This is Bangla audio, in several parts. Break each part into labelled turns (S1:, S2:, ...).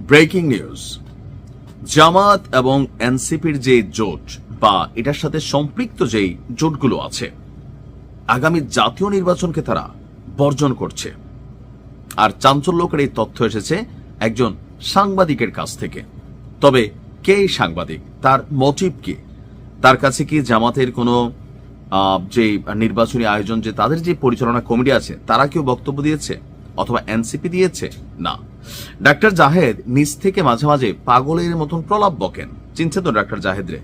S1: ব্রেকিং নিউজ, জামাত এবং এনসিপির যে জোট বা এটার সাথে সম্পৃক্ত যেই জোটগুলো আছে আগামী জাতীয় নির্বাচনকে তারা বর্জন করছে। আর চাঞ্চল্যকর এই তথ্য এসেছে একজন সাংবাদিকের কাছ থেকে। তবে কে এই সাংবাদিক, তার মোটিভ কি, তার কাছে কি জামাতের কোনো যে নির্বাচনী আয়োজন যে তাদের যে পরিচালনা কমিটি আছে তারা কেউ বক্তব্য দিয়েছে অথবা এনসিপি দিয়েছে? না, ডাক্তার জাহেদ নিজ থেকে মাঝে মাঝে পাগলের মতন প্রলাপ বকেন। চিনছে তো ডাক্তার জাহেদ রে,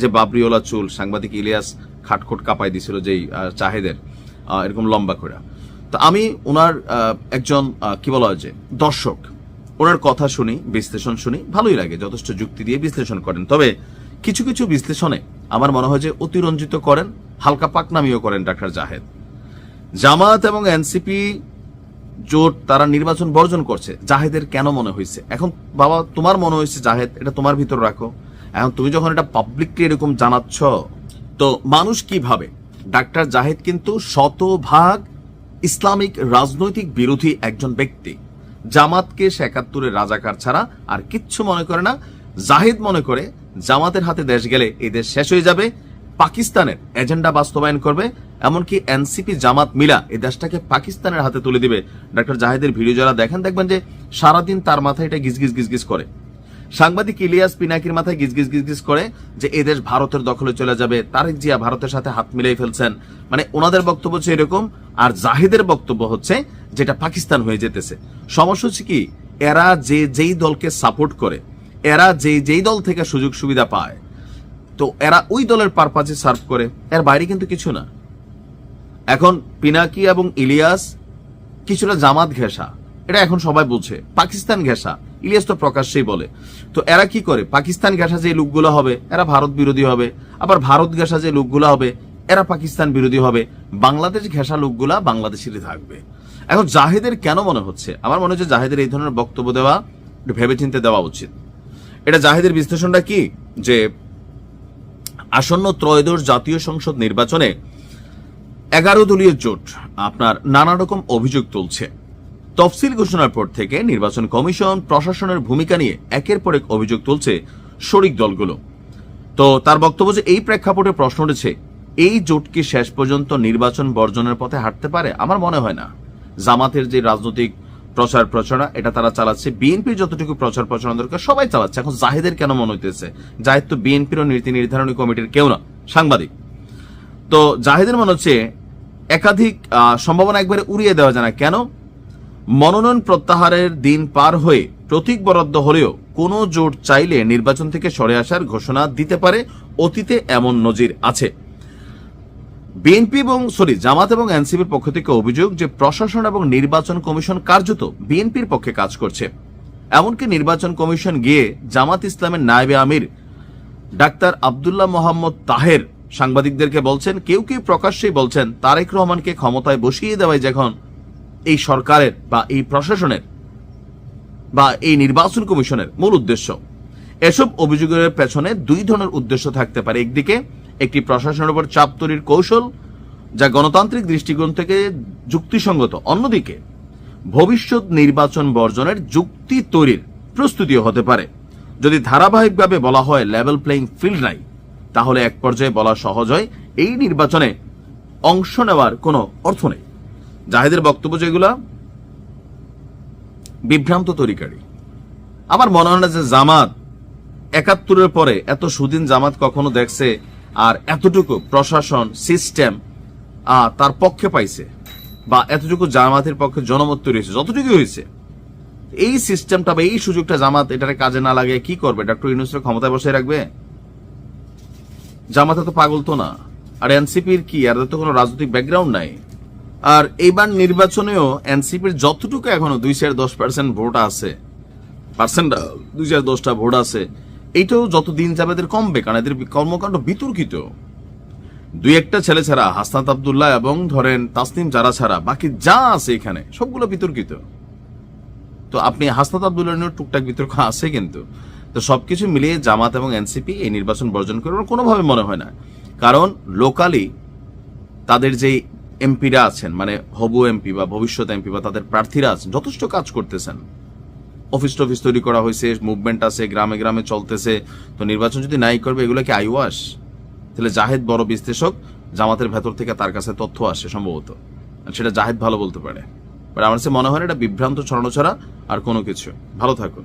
S1: যে বাবরিওলা চুল, সাংবাদিক ইলিয়াস খাটখোট কাঁপাই দিছিল যেই জাহেদের এরকম লম্বা করে। তো আমি ওনার একজন কি বলা হয় যে দর্শক, ওনার কথা শুনি, বিশ্লেষণ শুনি, ভালোই লাগে, যথেষ্ট যুক্তি দিয়ে বিশ্লেষণ করেন। তবে কিছু কিছু বিশ্লেষণে আমার মনে হয় যে অতিরঞ্জিত করেন, হালকা পাকনামিও করেন ডাক্তার জাহেদ। জামাত এবং এনসিপি জোট তারা নির্বাচন বর্জন করছে, জাহেদের কেন মনে হয়েছে? এখন বাবা তোমার মনে হয়েছে জাহেদ, এটা তোমার ভিতর রাখো। এখন তুমি যখন এটা পাবলিকলি এরকম জানাচ্ছ, তো মানুষ কি ভাবে? ডাক্তার জাহেদ কিন্তু শতভাগ ইসলামিক রাজনৈতিক বিরোধী একজন ব্যক্তি। জামাতকে ৭১-এর রাজাকার ছাড়া আর কিচ্ছু মনে করে না। জাহেদ মনে করে জামাতের হাতে দেশ গেলে এই দেশ শেষ হয়ে যাবে, পাকিস্তানের এজেন্ডা বাস্তবায়ন করবে, এমনকি এনসিপি জামাত মিলা এই দেশটাকে পাকিস্তানের হাতে তুলে দিবে। ডাক্তার জাহেদের ভিডিও যারা দেখেন দেখবেন যে সারাদিন তার মাথায় এটা গিজগিজ গিজগিজ করে। সাংবাদিক ইলিয়াস পিনাকির মাথায় গিজগিজ গিজগিজ করে যে এই দেশ ভারতের দখলে চলে যাবে, তারেক জিয়া ভারতের সাথে হাত মিলাই ফেলছেন। মানে ওনাদের বক্তব্য হচ্ছে এরকম, আর জাহিদের বক্তব্য হচ্ছে যেটা পাকিস্তান হয়ে যেতেছে। সমস্যা হচ্ছে কি, এরা যেই দলকে সাপোর্ট করে, এরা যেই দল থেকে সুযোগ সুবিধা পায়, তো এরা ওই দলের পারপাজে সার্ভ করে, এর বাইরে কিন্তু কিছু না। এখন পিনাকি এবং ইলিয়াস কিছুটা জামাত ঘেঁষা, এটা এখন সবাই বুঝে, পাকিস্তান ঘেঁষা ইলিয়াস তো প্রকাশ্যেই বলে। তো এরা কি করে, পাকিস্তান ঘেঁষা যে লোকগুলো হবে এরা ভারত বিরোধী হবে, আবার ভারত ঘেঁষা যে লোকগুলো হবে এরা পাকিস্তান বিরোধী হবে, বাংলাদেশ ঘেঁষা লোকগুলা বাংলাদেশেরই থাকবে। এখন জাহেদের কেন মনে হচ্ছে, আমার মনে হচ্ছে জাহেদের এই ধরনের বক্তব্য দেওয়া ভেবেচিন্তে দেওয়া উচিত। এটা জাহেদের বিশ্লেষণটা কি, যে আসন্ন ত্রয়োদশ জাতীয় সংসদ নির্বাচনে 11 দলীয় জোট আপনার নানা রকম অভিযোগ তুলছে। তফসিল ঘোষণার পর থেকে নির্বাচন কমিশন প্রশাসনের ভূমিকা নিয়ে একের পর এক অভিযোগ তুলছে শরিক দলগুলো। তো তার বক্তব্য যে এই প্রেক্ষাপটে প্রশ্ন উঠেছে, এই জোট কি শেষ পর্যন্ত নির্বাচন বর্জনের পথে হাঁটতে পারে? আমার মনে হয় না। জামাতের যে রাজনৈতিক প্রচার প্রচারণা এটা তারা চালাচ্ছে, বিএনপির যতটুকু প্রচার প্রচারণা দরকার সবাই চালাচ্ছে। এখন জাহেদের কেন মনে হইতেছে? জাহেদ তো বিএনপির নীতি নির্ধারণী কমিটির কেউ না, সাংবাদিক। তো জাহেদের মনে হচ্ছে একাধিক সম্ভাবনা একবারে উড়িয়ে দেওয়া যায় না। কেন? মনোনয়ন প্রত্যাহারের দিন পার হয়ে প্রতীক বরাদ্দ হলেও কোন জোট চাইলে নির্বাচন থেকে সরে আসার ঘোষণা দিতে পারে, অতীতে এমন নজির আছে। বিএনপি এবং জামাত এবং এনসিপির পক্ষ থেকে অভিযোগ যে প্রশাসন এবং নির্বাচন কমিশন কার্যত বিএনপির পক্ষে কাজ করছে। এমনকি নির্বাচন কমিশন গিয়ে জামাত ইসলামের নায়েবে আমির ডাক্তার আব্দুল্লাহ মোহাম্মদ তাহের সাংবাদিকদেরকে বলছেন, কেউ কেউ প্রকাশ্যেই বলছেন তারেক রহমানকে ক্ষমতায় বসিয়ে দেওয়াই যখন এই সরকারের বা এই প্রশাসনের বা এই নির্বাচন কমিশনের মূল উদ্দেশ্য। এসব অভিযোগের পেছনে দুই ধরনের উদ্দেশ্য থাকতে পারে। একদিকে একটি প্রশাসনের উপর চাপ তৈরির কৌশল যা গণতান্ত্রিক দৃষ্টিকোণ থেকে যুক্তিসঙ্গত, অন্যদিকে ভবিষ্যৎ নির্বাচন বর্জনের যুক্তি তৈরির প্রস্তুতিও হতে পারে। যদি ধারাবাহিকভাবে বলা হয় লেভেল প্লেইং ফিল্ড নাই, তাহলে এক পর্যায়ে বলা সহজ হয় এই নির্বাচনে অংশ নেওয়ার কোনো অর্থ নেই। জাহেদের বক্তব্য যেগুলা বিভ্রান্ত তরিকারী। আমার মনে হয় না যে জামাত ৭১-এর পরে এত সুদিন জামাত কখনো দেখছে, আর এতটুকু প্রশাসন সিস্টেম তার পক্ষে পাইছে, বা এতটুকু জামাতের পক্ষে জনমত তৈরি হয়েছে যতটুকু হয়েছে। এই সিস্টেমটা বা এই সুযোগটা জামাত এটার কাজে না লাগে কি করবে? ডক্টর ইউনূসের ক্ষমতায় বসে রাখবে? জামাত তো পাগল তো না। আর এনসিপির কি, আর তো কোনো রাজনৈতিক ব্যাকগ্রাউন্ড নাই। আর এইবার নির্বাচনেও এনসিপির যতটুকু এখনো 2-10% ভোট আছে, 2-10টা ভোট আছে, এইটাও যত দিন যাবে এদের কমবে, কারণ এদের কর্মকাণ্ড বিতর্কিত। দুই একটা ছেলে ছাড়া, হাসনাত আব্দুল্লাহ এবং ধরেন তাসনিম যারা ছাড়া বাকি যা আছে এখানে সবগুলো বিতর্কিত। তো আপনি হাসনাত আব্দুল্লাহ নিয়ে টুকটাক বিতর্ক আছে, কিন্তু তো সবকিছু মিলিয়ে জামাত এবং এনসিপি এই নির্বাচন বর্জন করবে কোনোভাবে মনে হয় না। কারণ লোকালি তাদের যে এমপিরা আছেন, মানে হবু এমপি বা ভবিষ্যৎ এমপি বা তাদের প্রার্থীরা আছেন, যথেষ্ট কাজ করতেছেন। অফিস টফিস তৈরি করা হয়েছে, মুভমেন্ট আছে, গ্রামে গ্রামে চলতেছে, তো নির্বাচন যদি নাই করবে এগুলো কি আইওয়াস? তাহলে জাহেদ বড় বিশ্লেষক, জামাতের ভেতর থেকে তার কাছে তথ্য আসে সম্ভবত, সেটা জাহেদ ভালো বলতে পারে। বাট আমার কাছে মনে হয় না এটা বিভ্রান্ত ছড়ানো ছাড়া আর কোনো কিছু। ভালো থাকুন।